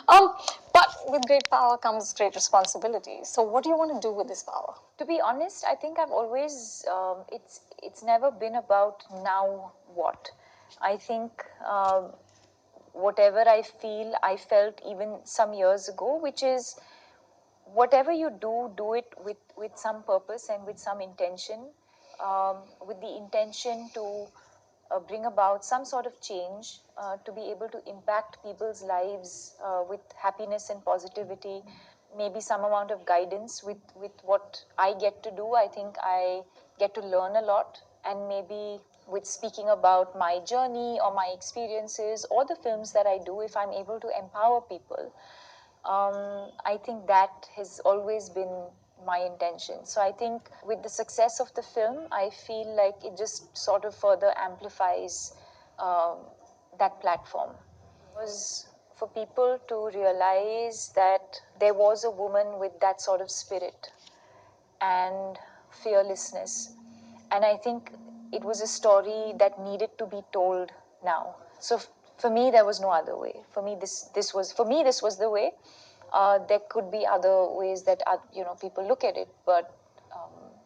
Um, but with great power comes great responsibility. So, what do you want to do with this power? To be honest, I think I've always it's never been about now what. I think whatever I feel, I felt even some years ago, which is whatever you do, do it with some purpose and with some intention, with the intention to bring about some sort of change, to be able to impact people's lives with happiness and positivity, maybe some amount of guidance with what I get to do. I think I get to learn a lot, and maybe with speaking about my journey or my experiences or the films that I do, if I'm able to empower people, I think that has always been my intention. So I think with the success of the film, I feel like it just sort of further amplifies um, that platform. It was for people to realize that there was a woman with that sort of spirit and fearlessness. And I think it was a story that needed to be told now. So for me, there was no other way. For me, this was the way. There could be other ways that people look at it, but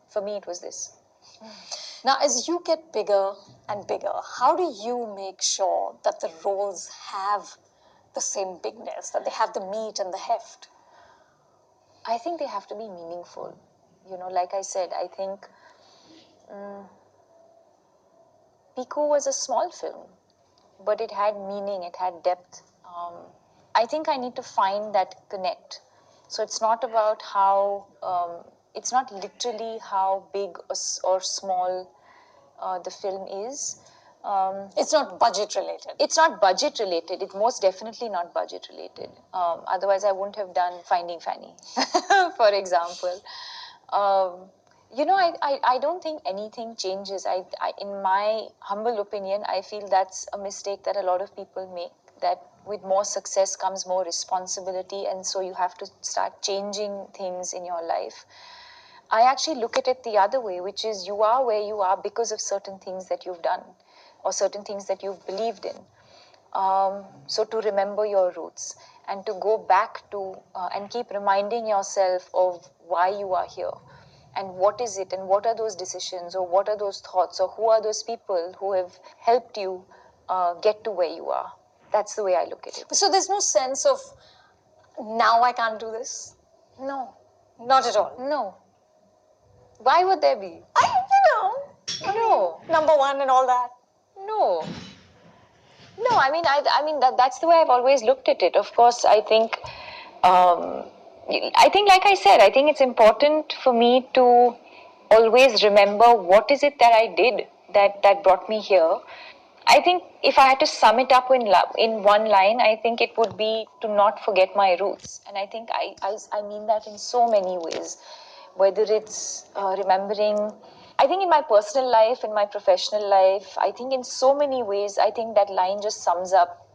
for me, it was this. Now, as you get bigger and bigger, how do you make sure that the roles have the same bigness, that they have the meat and the heft? I think they have to be meaningful. Like I said, I think Pico was a small film, but it had meaning, it had depth. I think I need to find that connect. So it's not about how, it's not literally how big or small the film is. It's not budget related. It's not budget related. It's most definitely not budget related. Otherwise, I wouldn't have done Finding Fanny, for example. Um, I don't think anything changes. In my humble opinion, I feel that's a mistake that a lot of people make, that with more success comes more responsibility, and so you have to start changing things in your life. I actually look at it the other way, which is you are where you are because of certain things that you've done or certain things that you've believed in. So to remember your roots and to go back to and keep reminding yourself of why you are here and what is it and what are those decisions or what are those thoughts or who are those people who have helped you get to where you are. That's the way I look at it. So there's no sense of now I can't do this? No, Not at all. no. Why would there be? No. Number one and all that. No. No, that's the way I've always looked at it. Of course, um, like I said, I think it's important for me to always remember what is it that I did that brought me here. I think if I had to sum it up in one line, I think it would be to not forget my roots. And I think I mean that in so many ways, whether it's remembering. I think in my personal life, in my professional life, I think in so many ways, I think that line just sums up